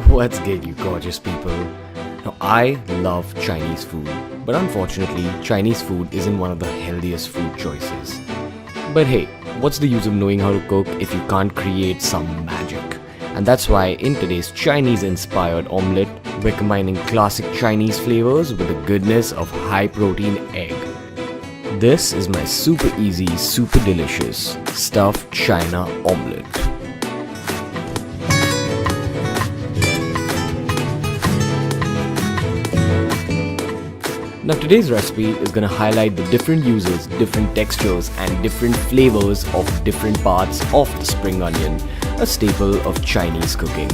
What's good, you gorgeous people? Now, I love Chinese food, but unfortunately, Chinese food isn't one of the healthiest food choices. But hey, what's the use of knowing how to cook if you can't create some magic? And that's why in today's Chinese-inspired omelette, we're combining classic Chinese flavors with the goodness of high-protein egg. This is my super easy, super delicious stuffed China omelette. Now today's recipe is going to highlight the different uses, different textures and different flavors of different parts of the spring onion, a staple of Chinese cooking.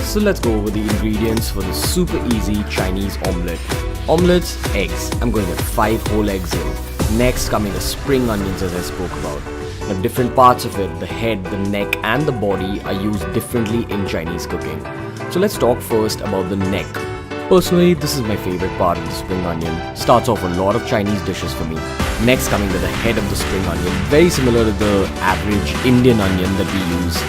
So let's go over the ingredients for the super easy Chinese omelette. Omelettes, eggs. I'm going with 5 whole eggs here. Next coming the spring onions as I spoke about. Now different parts of it, the head, the neck and the body are used differently in Chinese cooking. So let's talk first about the neck. Personally, this is my favorite part of the spring onion. Starts off a lot of Chinese dishes for me. Next coming to the head of the spring onion, very similar to the average Indian onion that we use.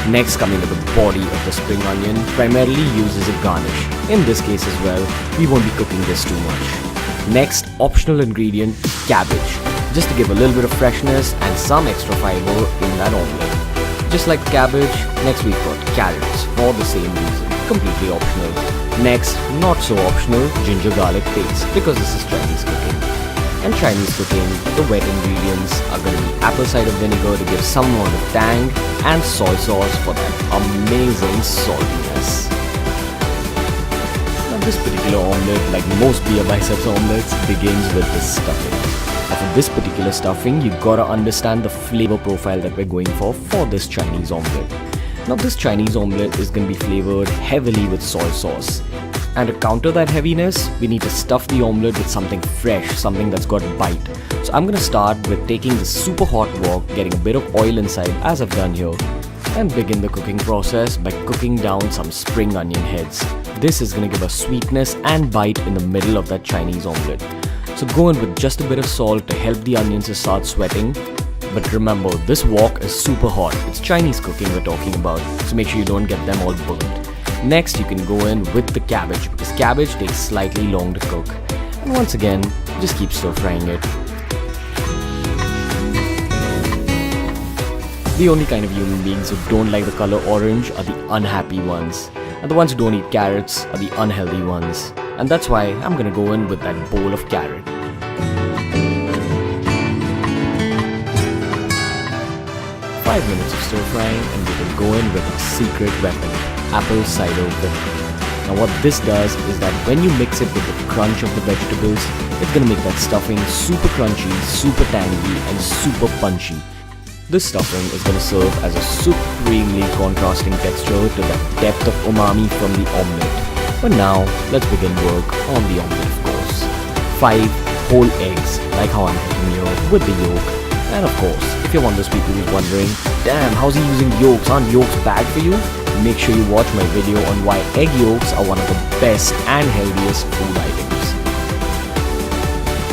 Next coming to the body of the spring onion, primarily used as a garnish. In this case as well, we won't be cooking this too much. Next, optional ingredient, cabbage. Just to give a little bit of freshness and some extra fiber in that omelette. Just like cabbage, next we've got carrots for the same reason, completely optional. Next, not so optional, ginger garlic paste because this is Chinese cooking. And Chinese cooking, the wet ingredients are going to be apple cider vinegar to give some amount of tang and soy sauce for that amazing saltiness. Now this particular omelette, like most beer biceps omelettes, begins with this stuffing. Now for this particular stuffing, you gotta understand the flavor profile that we're going for this Chinese omelette. Now this Chinese omelette is going to be flavored heavily with soy sauce. And to counter that heaviness, we need to stuff the omelette with something fresh, something that's got bite. So I'm going to start with taking the super hot wok, getting a bit of oil inside as I've done here, and begin the cooking process by cooking down some spring onion heads. This is going to give a sweetness and bite in the middle of that Chinese omelette. So go in with just a bit of salt to help the onions to start sweating. But remember, this wok is super hot. It's Chinese cooking we're talking about, so make sure you don't get them all burnt. Next, you can go in with the cabbage because cabbage takes slightly long to cook. And once again, just keep stir frying it. The only kind of human beings who don't like the color orange are the unhappy ones. And the ones who don't eat carrots are the unhealthy ones. And that's why I'm gonna go in with that bowl of carrot. 5 minutes of stir frying and we can go in with a secret weapon, apple cider vinegar. Now what this does is that when you mix it with the crunch of the vegetables, it's gonna make that stuffing super crunchy, super tangy and super punchy. This stuffing is gonna serve as a supremely contrasting texture to the depth of umami from the omelette. But now, let's begin work on the omelette of course. 5 whole eggs, like how I'm making here, with the yolk. And of course, if you're one of those people who's wondering, damn, how's he using yolks? Aren't yolks bad for you? Make sure you watch my video on why egg yolks are one of the best and healthiest food items.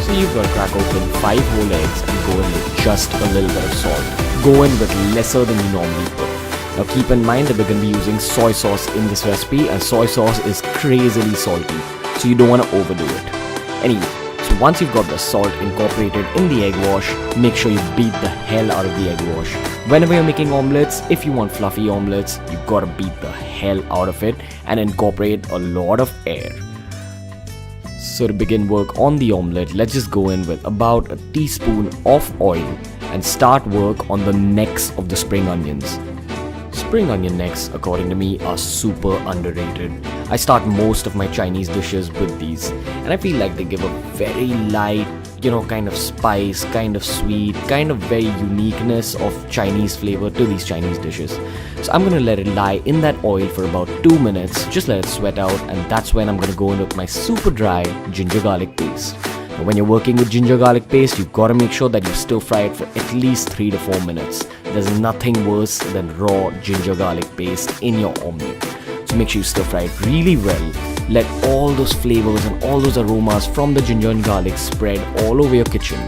So you've got to crack open 5 whole eggs and go in with just a little bit of salt. Go in with lesser than you normally put. Now keep in mind that we're going to be using soy sauce in this recipe and soy sauce is crazily salty, so you don't want to overdo it. Anyway, so once you've got the salt incorporated in the egg wash, make sure you beat the hell out of the egg wash. Whenever you're making omelettes, if you want fluffy omelettes, you've got to beat the hell out of it and incorporate a lot of air. So to begin work on the omelette, let's just go in with about a teaspoon of oil and start work on the necks of the spring onions. Spring onion necks, according to me, are super underrated. I start most of my Chinese dishes with these, and I feel like they give a very light, kind of spice, kind of sweet, kind of very uniqueness of Chinese flavor to these Chinese dishes. So I'm gonna let it lie in that oil for about 2 minutes, just let it sweat out, and that's when I'm gonna go in with my super dry ginger garlic paste. Now when you're working with ginger garlic paste, you've gotta make sure that you stir fry it for at least 3 to 4 minutes. There's nothing worse than raw ginger garlic paste in your omelette. So make sure you stir fry it really well. Let all those flavors and all those aromas from the ginger and garlic spread all over your kitchen.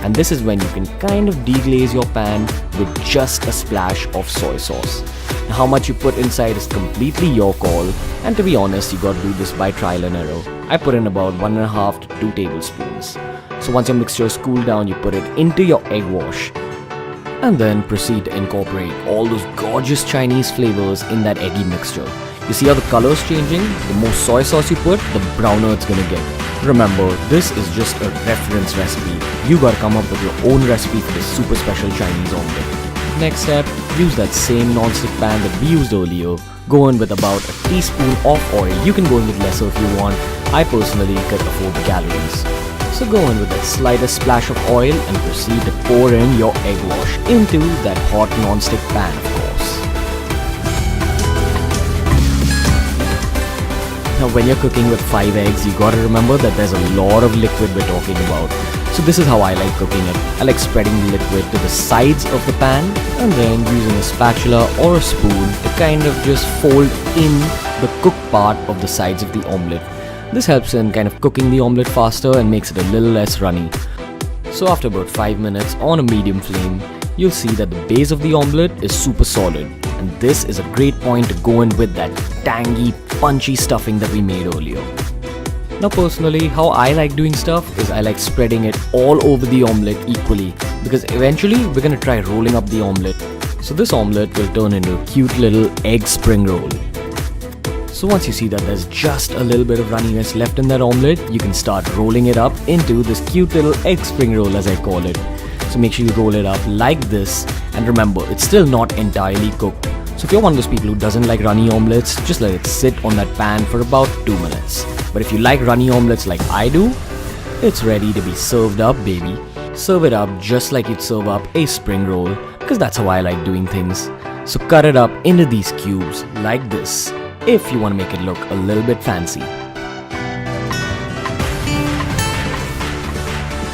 And this is when you can kind of deglaze your pan with just a splash of soy sauce. Now, how much you put inside is completely your call, and to be honest, you gotta do this by trial and error. I put in about 1.5 to 2 tablespoons. So once your mixture is cooled down, you put it into your egg wash and then proceed to incorporate all those gorgeous Chinese flavors in that eggy mixture. You see how the color's changing? The more soy sauce you put, the browner it's gonna get. Remember, this is just a reference recipe. You gotta come up with your own recipe for this super special Chinese omelette. Next step, use that same non-stick pan that we used earlier. Go in with about a teaspoon of oil. You can go in with lesser if you want. I personally could afford the calories. So go in with that slightest splash of oil and proceed to pour in your egg wash into that hot non-stick pan, of course. Now when you're cooking with 5 eggs, you gotta remember that there's a lot of liquid we're talking about. So this is how I like cooking it. I like spreading the liquid to the sides of the pan and then using a spatula or a spoon to kind of just fold in the cooked part of the sides of the omelette. This helps in kind of cooking the omelette faster and makes it a little less runny. So after about 5 minutes on a medium flame, you'll see that the base of the omelette is super solid. And this is a great point to go in with that tangy, punchy stuffing that we made earlier. Now personally, how I like doing stuff is I like spreading it all over the omelette equally, because eventually we're gonna try rolling up the omelette. So this omelette will turn into a cute little egg spring roll. So once you see that there's just a little bit of runniness left in that omelette, you can start rolling it up into this cute little egg spring roll, as I call it. So make sure you roll it up like this, and remember, it's still not entirely cooked. So if you're one of those people who doesn't like runny omelettes, just let it sit on that pan for about 2 minutes. But if you like runny omelettes like I do, it's ready to be served up, baby. Serve it up just like you'd serve up a spring roll, because that's how I like doing things. So cut it up into these cubes like this, if you want to make it look a little bit fancy.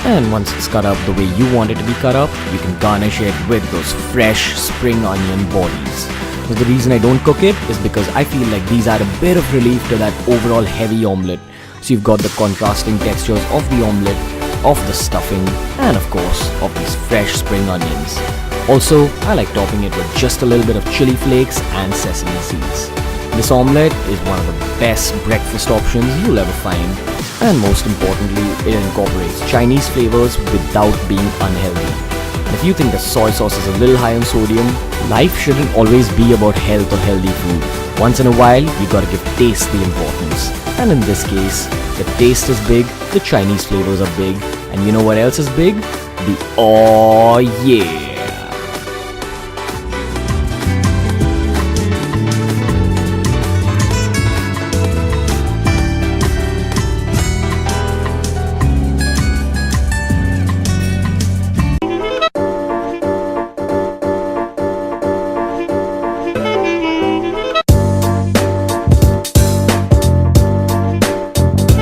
And once it's cut up the way you want it to be cut up, you can garnish it with those fresh spring onion bodies. But the reason I don't cook it is because I feel like these add a bit of relief to that overall heavy omelette. So you've got the contrasting textures of the omelette, of the stuffing, and of course, of these fresh spring onions. Also, I like topping it with just a little bit of chili flakes and sesame seeds. This omelette is one of the best breakfast options you'll ever find, and most importantly, it incorporates Chinese flavors without being unhealthy. And if you think the soy sauce is a little high on sodium, life shouldn't always be about health or healthy food. Once in a while, you gotta give taste the importance. And in this case, the taste is big, the Chinese flavors are big, and you know what else is big? The oh yeah!